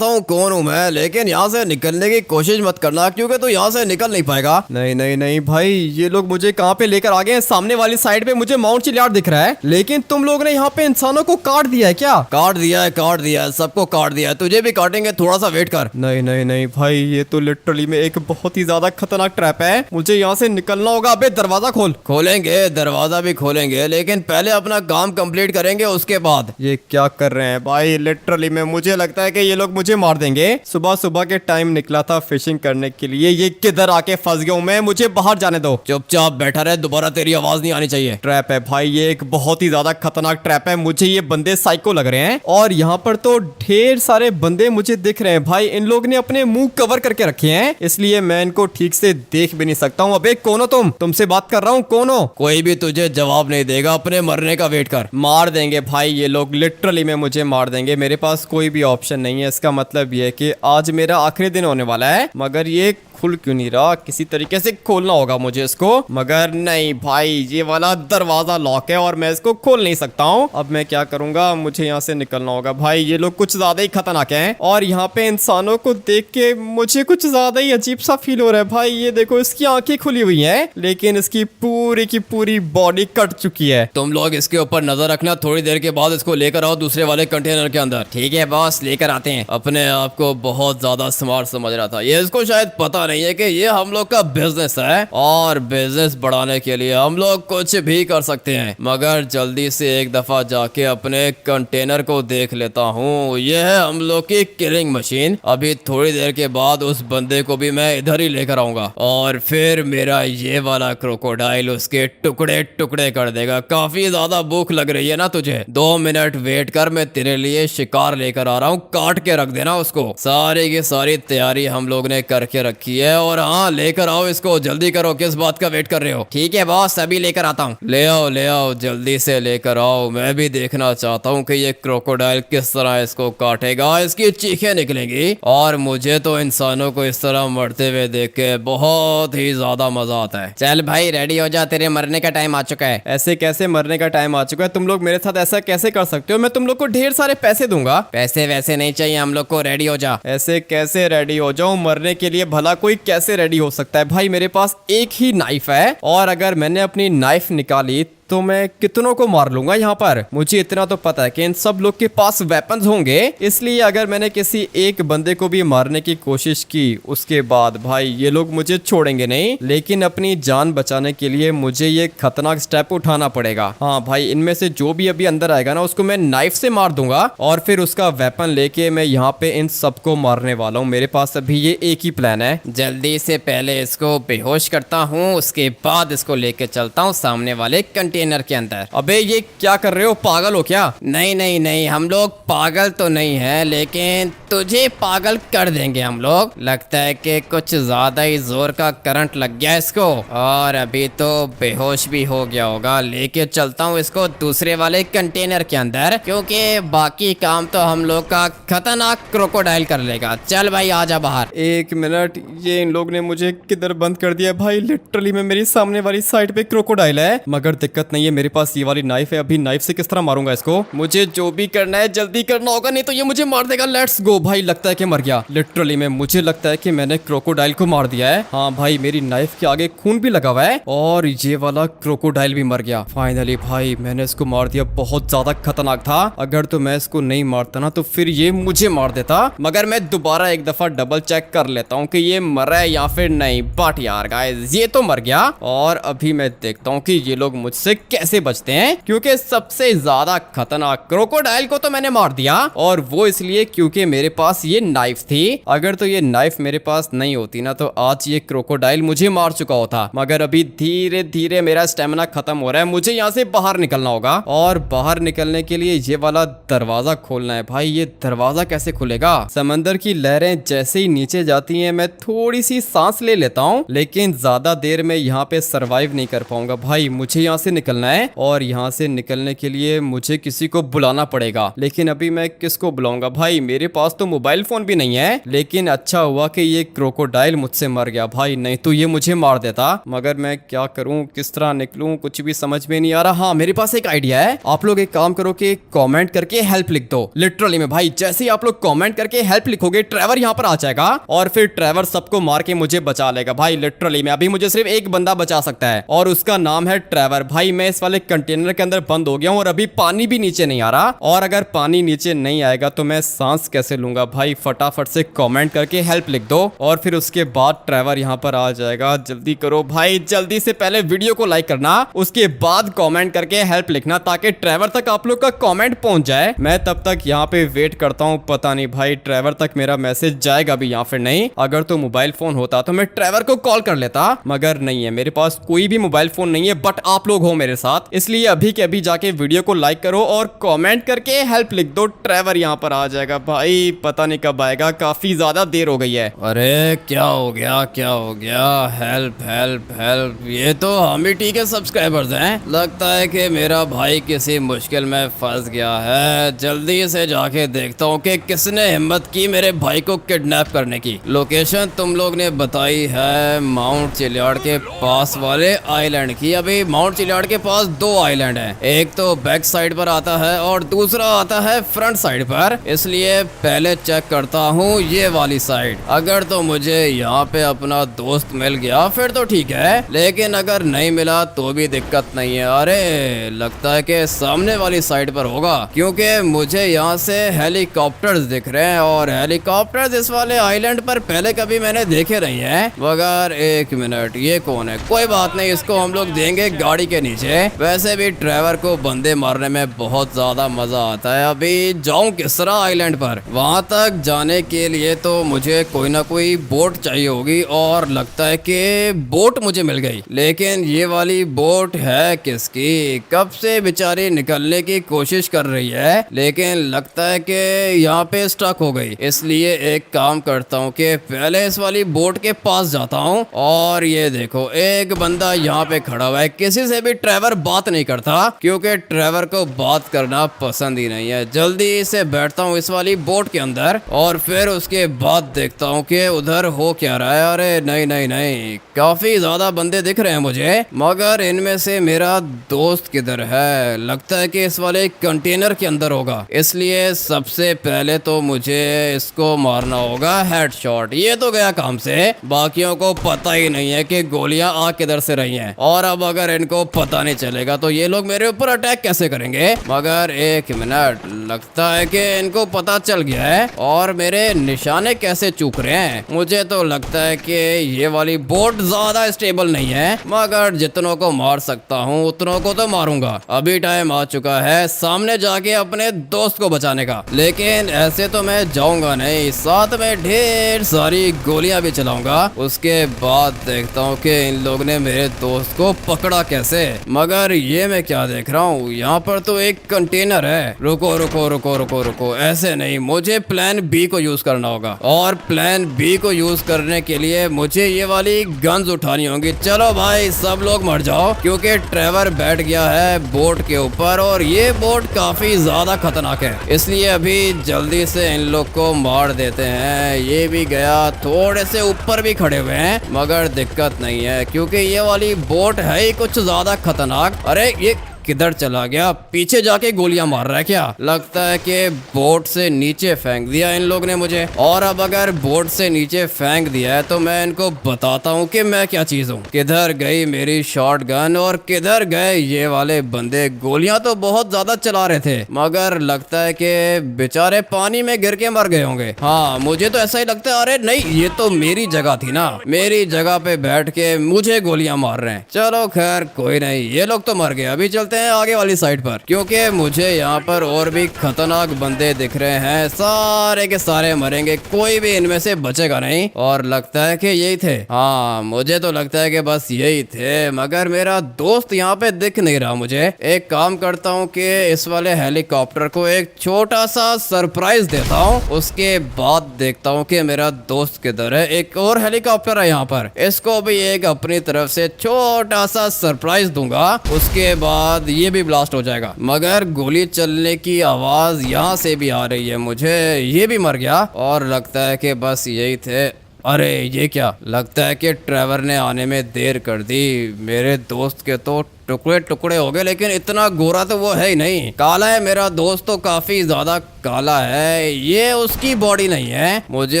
हूँ कौन हूँ मैं, लेकिन यहाँ से निकलने की कोशिश मत करना क्योंकि तू यहाँ से निकल नहीं पाएगा। नहीं भाई, ये लोग मुझे कहाँ पे लेकर आ गए हैं? सामने वाली साइड पे मुझे माउंट चिलियार्ड दिख रहा है, लेकिन तुम लोग ने यहाँ पे इंसानों को काट दिया है क्या? काट दिया है, सबको काट दिया है। तुझे भी काटेंगे, थोड़ा सा वेट कर। नहीं भाई, ये तो लिटरली में एक बहुत ही ज्यादा खतरनाक ट्रैप है। मुझे यहाँ से निकलना होगा। अबे दरवाजा खोल। खोलेंगे, दरवाजा भी खोलेंगे, लेकिन पहले अपना काम कंप्लीट करेंगे, उसके बाद। ये क्या कर रहे हैं भाई? लिटरली में मुझे लगता है कि ये लोग मुझे मार देंगे। सुबह सुबह के टाइम निकला था फिशिंग करने के लिए, ये किधर आके फंस गया हूं मैं? मुझे बाहर जाने दो। चुपचाप बैठा रहे, दोबारा तेरी आवाज नहीं आनी चाहिए। ट्रैप है भाई, ये एक बहुत ही ज्यादा खतरनाक ट्रैप है। मुझे ये बंदे साइको लग रहे हैं और यहाँ पर तो ढेर सारे बंदे मुझे दिख रहे हैं भाई। इन लोग ने अपने मुंह कवर करके रखे हैं, इसलिए मैं इनको ठीक से देख भी नहीं सकता हूँ। अबे कौन हो तुम? तुमसे बात कर रहा हूँ, कौन हो? कोई भी तुझे जवाब नहीं देगा, अपने मरने का वेट कर। मार देंगे भाई ये लोग, लिटरली में मुझे मार देंगे। मेरे पास कोई भी ऑप्शन नहीं है। इसका मतलब ये है कि आज मेरा आखिरी दिन होने वाला है। मगर ये खुल क्यों नहीं रहा? किसी तरीके से खोलना होगा मुझे इसको। मगर नहीं भाई, ये वाला दरवाजा लॉक है और मैं इसको खोल नहीं सकता हूँ। अब मैं क्या करूंगा? मुझे यहाँ से निकलना होगा। भाई ये लोग कुछ ज्यादा ही खतरनाक हैं और यहाँ पे इंसानों को देख के मुझे कुछ ज्यादा ही अजीब सा फील हो रहा है। भाई ये देखो, इसकी आंखें खुली हुई हैं, लेकिन इसकी पूरी की पूरी बॉडी कट चुकी है। तुम लोग इसके ऊपर नजर रखना, थोड़ी देर के बाद इसको लेकर आओ दूसरे वाले कंटेनर के अंदर। ठीक है बॉस, लेकर आते हैं। अपने आप को बहुत ज्यादा स्मार्ट समझ रहा था ये, इसको शायद पता नहीं है कि ये हम लोग का बिजनेस है और बिजनेस बढ़ाने के लिए हम लोग कुछ भी कर सकते हैं। मगर जल्दी से एक दफा जाके अपने कंटेनर को देख लेता हूँ। ये है हम लोग की किलिंग मशीन। अभी थोड़ी देर के बाद उस बंदे को भी मैं इधर ही लेकर आऊंगा और फिर मेरा ये वाला क्रोकोडाइल उसके टुकड़े टुकड़े कर देगा। काफी ज्यादा भूख लग रही है ना तुझे? 2 मिनट वेट कर, मैं तेरे लिए शिकार लेकर आ रहा हूँ। काट के रख देना उसको। सारी की सारी तैयारी हम लोग ने करके रखी है और हाँ, लेकर आओ इसको, जल्दी करो। किस बात का वेट कर रहे हो? ठीक है बॉस, अभी लेकर आता हूँ। ले आओ जल्दी से लेकर आओ। मैं भी देखना चाहता हूँ कि ये क्रोकोडाइल किस तरह इसको काटेगा। इसकी चीखें निकलेंगी और मुझे तो इंसानों को इस तरह मरते हुए देख के बहुत ही ज्यादा मजा आता है। चल भाई रेडी हो जा, तेरे मरने का टाइम आ चुका है। ऐसे कैसे मरने का टाइम आ चुका है? तुम लोग मेरे साथ ऐसा कैसे कर सकते हो? मैं तुम लोग को ढेर सारे पैसे दूंगा। पैसे वैसे नहीं चाहिए हम लोग को, रेडी हो जा। ऐसे कैसे रेडी हो जाऊं मरने के लिए? भला कोई कैसे रेडी हो सकता है? भाई मेरे पास एक ही नाइफ है और अगर मैंने अपनी नाइफ निकाली तो मैं कितनों को मार लूंगा यहाँ पर। मुझे इतना तो पता है कि इन सब लोग के पास वेपन्स होंगे, इसलिए अगर मैंने किसी एक बंदे को भी मारने की कोशिश की उसके बाद भाई ये लोग मुझे छोड़ेंगे नहीं। लेकिन अपनी जान बचाने के लिए मुझे ये खतरनाक स्टेप उठाना पड़ेगा। हाँ भाई, इनमें से जो भी अभी अंदर आएगा ना उसको मैं नाइफ से मार दूंगा और फिर उसका वेपन लेके मैं यहाँ पे इन सबको मारने वाला हूँ। मेरे पास अभी ये एक ही प्लान है। जल्दी से पहले इसको बेहोश करता हूँ, उसके बाद इसको लेके चलता हूँ सामने वाले कंटेनर के अंदर। अबे ये क्या कर रहे हो, पागल हो क्या? नहीं नहीं नहीं, हम लोग पागल तो नहीं है, लेकिन तुझे पागल कर देंगे हम लोग। लगता है कि कुछ ज्यादा ही जोर का करंट लग गया इसको और अभी तो बेहोश भी हो गया होगा। लेके चलता हूँ इसको दूसरे वाले कंटेनर के अंदर, क्योंकि बाकी काम तो हम लोग का खतरनाक क्रोकोडाइल कर लेगा। चल भाई आजा बाहर। एक मिनट, ये इन लोग ने मुझे किधर बंद कर दिया भाई? लिटरली में मेरी सामने वाली साइड पे क्रोकोडाइल है, मगर दिक्कत नहीं है, मेरे पास ये वाली नाइफ है। अभी नाइफ से किस तरह मारूंगा इसको? मुझे जो भी करना है जल्दी करना होगा, नहीं तो ये मुझे मार देगा। लेट्स गो भाई, लगता है कि मर गया। लिटरली में मुझे लगता है कि मैंने क्रोकोडाइल को मार दिया है। हाँ भाई, मेरी नाइफ के आगे खून भी लगा हुआ है और ये वाला क्रोकोडाइल भी मर गया। फाइनली भाई मैंने इसको मार दिया। बहुत ज्यादा खतरनाक था, अगर तो मैं इसको नहीं मारता ना तो फिर ये मुझे मार देता। मगर मैं दोबारा एक दफा डबल चेक कर लेता हूँ कि ये मरा है या फिर नहीं। बट यार गाइस, ये तो मर गया और अभी मैं देखता हूँ कि ये लोग मुझसे कैसे बचते हैं, क्योंकि सबसे ज्यादा खतरनाक क्रोकोडाइल को तो मैंने मार दिया, और वो इसलिए क्योंकि मेरे पास ये नाइफ थी। अगर तो ये नाइफ मेरे पास नहीं होती ना तो आज ये क्रोकोडाइल मुझे मार चुका होता। मगर अभी धीरे धीरे मेरा स्टेमिना खत्म हो रहा है, मुझे यहाँ से बाहर निकलना होगा और बाहर निकलने के लिए ये वाला दरवाजा खोलना है। भाई ये दरवाजा कैसे खुलेगा? समंदर की लहरें जैसे ही नीचे जाती हैं मैं थोड़ी सी सांस ले लेता हूँ, लेकिन ज्यादा देर में यहाँ पे सरवाइव नहीं कर पाऊंगा। भाई मुझे यहाँ से निकलना है और यहाँ से निकलने के लिए मुझे किसी को बुलाना पड़ेगा। लेकिन अभी मैं किसको बुलाऊंगा? भाई मेरे पास तो मोबाइल फोन भी नहीं है। लेकिन अच्छा हुआ कि ये क्रोकोडाइल मुझसे मर गया भाई, नहीं तो ये मुझे मार देता। मगर मैं क्या करूं, किस तरह निकलूं, कुछ भी समझ में नहीं आ रहा। हाँ मेरे पास एक आइडिया है। आप लोग एक काम करो कि कमेंट करके हेल्प लिख दो। लिटरली में भाई जैसे ही आप लोग कमेंट करके हेल्प लिखोगे ट्रेवर यहाँ पर आ जाएगा और फिर ट्रेवर सबको मार के मुझे बचा लेगा। भाई लिटरली में अभी मुझे सिर्फ एक बंदा बचा सकता है और उसका नाम है ट्रेवर। भाई मैं इस वाले कंटेनर के अंदर बंद हो गया हूँ और अभी पानी भी नीचे नहीं आ रहा, और अगर पानी नीचे नहीं आएगा तो मैं सांस कैसे लूंगा? भाई फटाफट से कमेंट करके हेल्प लिख दो और फिर उसके बाद ट्रेवर यहाँ पर आ जाएगा। जल्दी करो भाई, जल्दी से पहले वीडियो को लाइक करना, उसके बाद कमेंट करके हेल्प लिखना ताकि ट्रेवर तक आप लोग का कमेंट पहुंच जाए। मैं तब तक यहाँ पे वेट करता हूँ। पता नहीं भाई ट्रेवर तक मेरा मैसेज जाएगा भी या फिर नहीं। अगर तो मोबाइल फोन होता तो मैं ट्रेवर को कॉल कर लेता, मगर नहीं है, मेरे पास कोई भी मोबाइल फोन नहीं है। बट आप लोग हो मेरे साथ, इसलिए अभी के अभी जाके वीडियो को लाइक करो और कमेंट करके हेल्प लिख दो। ट्रेवर यहाँ पर आ जाएगा। भाई पता नहीं कब आएगा, काफी ज्यादा देर हो गई है। अरे क्या हो गया, क्या हो गया? हेल्प हेल्प हेल्प, ये तो हम ही ठीक है सब्सक्राइबर्स हैं। लगता है कि मेरा भाई किसी मुश्किल में फंस गया है। जल्दी से जाके देखता हूँ कि किसने हिम्मत की मेरे भाई को किडनैप करने की। लोकेशन तुम लोग ने बताई है माउंट चिलियाड के पास वाले आइलैंड की। अभी माउंट चिलियाड के पास दो आइलैंड है, एक तो बैक साइड पर आता है और दूसरा आता है फ्रंट साइड पर, इसलिए पहले चेक करता हूँ ये वाली साइड। अगर तो मुझे यहाँ पे अपना दोस्त मिल गया फिर तो ठीक है, लेकिन अगर नहीं मिला तो भी दिक्कत नहीं है। अरे लगता है कि सामने वाली साइड पर होगा, क्योंकि मुझे यहाँ से हेलीकॉप्टर्स दिख रहे हैं और हेलीकॉप्टर्स इस वाले आइलैंड पर पहले कभी मैंने देखे नहीं है। मगर एक मिनट, ये कौन है? कोई बात नहीं, इसको हम लोग देंगे गाड़ी के नीचे। वैसे भी ड्राइवर को बंदे मारने में बहुत ज्यादा मजा आता है। अभी जाऊं किस तरह आइलैंड पर? वहां तक जाने के लिए तो मुझे कोई ना कोई बोट चाहिए होगी और लगता है कि बोट मुझे मिल गई। लेकिन ये वाली बोट है किसकी? कब से बेचारी निकलने की कोशिश कर रही है, लेकिन लगता है कि यहाँ पे स्टक हो गई। इसलिए एक काम करता हूँ कि पहले इस वाली बोट के पास जाता हूँ। और ये देखो एक बंदा यहाँ पे खड़ा हुआ है। किसी से भी ट्रेवर बात नहीं करता, क्योंकि ट्रेवर को बात करना पसंद ही नहीं है। जल्दी से बैठता हूँ इस वाली बोट के अंदर और फिर उसके बाद देखता हूँ कि उधर हो क्या रहा है। अरे नहीं नहीं नहीं, काफी ज्यादा बंदे दिख रहे हैं मुझे, मगर इनमें से मेरा दोस्त किधर है? लगता है कि इस वाले कंटेनर के अंदर होगा, इसलिए सबसे पहले तो मुझे इसको मारना होगा हेडशॉट। ये तो गया काम से, बाकियों को पता ही नहीं है कि गोलियां आ किधर से रही हैं। और अब अगर इनको पता पता नहीं चलेगा तो ये लोग मेरे ऊपर अटैक कैसे करेंगे। मगर एक मिनट, लगता है कि इनको पता चल गया है और मेरे निशाने कैसे चूक रहे हैं। मुझे तो लगता है कि ये वाली बोट ज्यादा स्टेबल नहीं है, मगर जितनों को मार सकता हूँ उतनों को तो मारूंगा। अभी टाइम आ चुका है सामने जाके अपने दोस्त को बचाने का, लेकिन ऐसे तो मैं जाऊंगा नहीं, साथ में ढेर सारी गोलियां भी चलाऊंगा। उसके बाद देखता हूँ कि इन लोग ने मेरे दोस्त को पकड़ा कैसे। मगर ये मैं क्या देख रहा हूँ, यहाँ पर तो एक कंटेनर है। रुको रुको रुको रुको रुको, ऐसे नहीं, मुझे प्लान बी को यूज करना होगा और प्लान बी को यूज करने के लिए मुझे ये वाली गन्स उठानी होंगी। चलो भाई सब लोग मर जाओ, क्योंकि ट्रेवर बैठ गया है बोट के ऊपर और ये बोट काफी ज्यादा खतरनाक है, इसलिए अभी जल्दी से इन लोग को मार देते हैं। ये भी गया, थोड़े से ऊपर भी खड़े हुए हैं, मगर दिक्कत नहीं है क्योंकि ये वाली बोट है ही कुछ ज्यादा खतरनाक। अरे ये किधर चला गया, पीछे जाके गोलियां मार रहा है क्या। लगता है कि बोट से नीचे फेंक दिया इन लोग ने मुझे, और अब अगर बोट से नीचे फेंक दिया है तो मैं इनको बताता हूँ कि मैं क्या चीज हूँ। किधर गई मेरी शॉटगन और किधर गए ये वाले बंदे। गोलियां तो बहुत ज्यादा चला रहे थे, मगर लगता है कि बेचारे पानी में गिर के मर गए होंगे। हाँ मुझे तो ऐसा ही लगता है। अरे नहीं, ये तो मेरी जगह थी ना, मेरी जगह पे बैठ के मुझे गोलियां मार रहे हैं। चलो खैर कोई नहीं, ये लोग तो मर गए। अभी चलते हैं आगे वाली साइड पर, क्योंकि मुझे यहाँ पर और भी खतरनाक बंदे दिख रहे हैं। सारे के सारे मरेंगे, कोई भी इनमें से बचेगा नहीं। और लगता है कि यही थे। हाँ मुझे तो लगता है कि बस यही थे, मगर मेरा दोस्त यहाँ पे दिख नहीं रहा मुझे। एक काम करता हूँ कि इस वाले हेलीकॉप्टर को एक छोटा सा सरप्राइज देता हूँ, उसके बाद देखता हूँ कि मेरा दोस्त किधर है। एक और हेलीकॉप्टर है यहाँ पर, इसको भी एक अपनी तरफ से छोटा सा सरप्राइज दूंगा, उसके बाद ये भी ब्लास्ट हो जाएगा। मगर गोली चलने की आवाज यहाँ से भी आ रही है मुझे। ये भी मर गया और लगता है कि बस यही थे। अरे ये क्या, लगता है कि ट्रेवर ने आने में देर कर दी। मेरे दोस्त के तो टुकड़े टुकड़े हो गए, लेकिन इतना गोरा तो वो है ही नहीं। काला है मेरा दोस्त, तो काफी ज्यादा काला है। ये उसकी बॉडी नहीं है, मुझे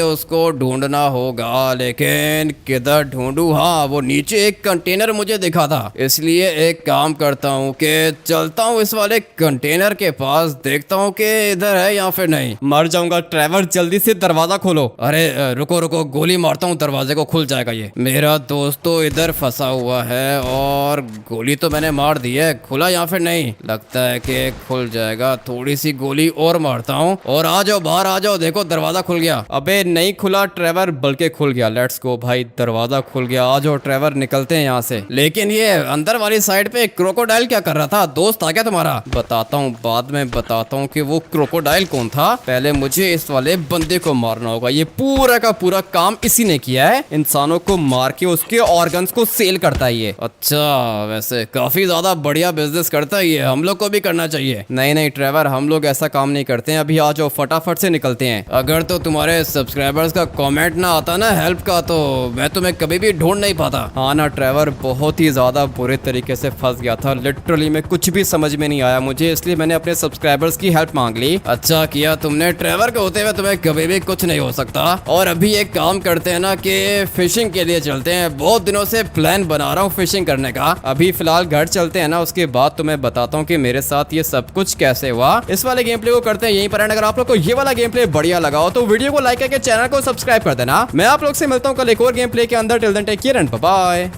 उसको ढूंढना होगा, लेकिन किधर ढूंढूं। हाँ वो नीचे एक कंटेनर मुझे दिखा था, इसलिए एक काम करता हूँ कि चलता हूँ इस वाले कंटेनर के पास, देखता हूँ कि इधर है या फिर नहीं। मर जाऊंगा ट्रेवर, जल्दी से दरवाजा खोलो। अरे रुको रुको, गोली मारता हूँ, दरवाजे को खुल जाएगा ये। मेरा दोस्त तो इधर फंसा हुआ है और गोली तो मैंने मार दी है, खुला या फिर नहीं। लगता है कि खुल जाएगा, थोड़ी सी गोली और मारता हूँ। और आ जाओ बाहर आ जाओ, देखो दरवाजा खुल गया। अबे नहीं खुला ट्रेवर, बल्कि खुल गया। लेट्स गो भाई, दरवाजा खुल गया। आ जाओ ट्रेवर, निकलते हैं यहाँ से। लेकिन ये अंदर वाली साइड पे क्रोकोडाइल क्या कर रहा था? दोस्त आ गया तुम्हारा? बताता हूँ, बाद में बताता हूँ कि वो क्रोकोडाइल कौन था। पहले मुझे इस वाले बंदे को मारना होगा। ये पूरा का पूरा काम इसी ने किया है, इंसानों को मार के उसके ऑर्गन्स को सेल करता है ये। अच्छा, वैसे काफी ज्यादा बढ़िया बिजनेस करता है ये, हम लोग को भी करना चाहिए। नहीं नहीं ट्रेवर, हम लोग ऐसा काम नहीं करते हैं। अभी आ जाओ, फटाफट से निकलते हैं। अगर तो तुम्हारे सब्सक्राइबर्स का कमेंट ना आता ना हेल्प का, तो मैं तुम्हें कभी भी ढूंढ नहीं पाता। हाँ ना ट्रेवर, बहुत ही ज्यादा बुरे तरीके से फंस गया था। लिटरली में कुछ भी समझ में नहीं आया मुझे, इसलिए मैंने अपने सब्सक्राइबर्स की हेल्प मांग ली। अच्छा किया तुमने, ट्रेवर के होते हुए तुम्हें कभी भी कुछ नहीं हो सकता। और अभी एक काम करते हैं ना कि फिशिंग के लिए चलते हैं। बहुत दिनों से प्लान बना रहा हूँ फिशिंग करने का। अभी फिलहाल घर चलते हैं ना, उसके बाद तुम्हें बताता हूँ कि मेरे साथ ये सब कुछ कैसे हुआ। इस वाले गेम प्ले को करते हैं यहीं पर। अगर आप लोग को ये वाला गेम प्ले बढ़िया लगा हो तो वीडियो को लाइक करके चैनल को सब्सक्राइब कर देना। मैं आप लोग से मिलता हूँ कल एक और गेम प्ले के अंदर। Till then take care and bye bye.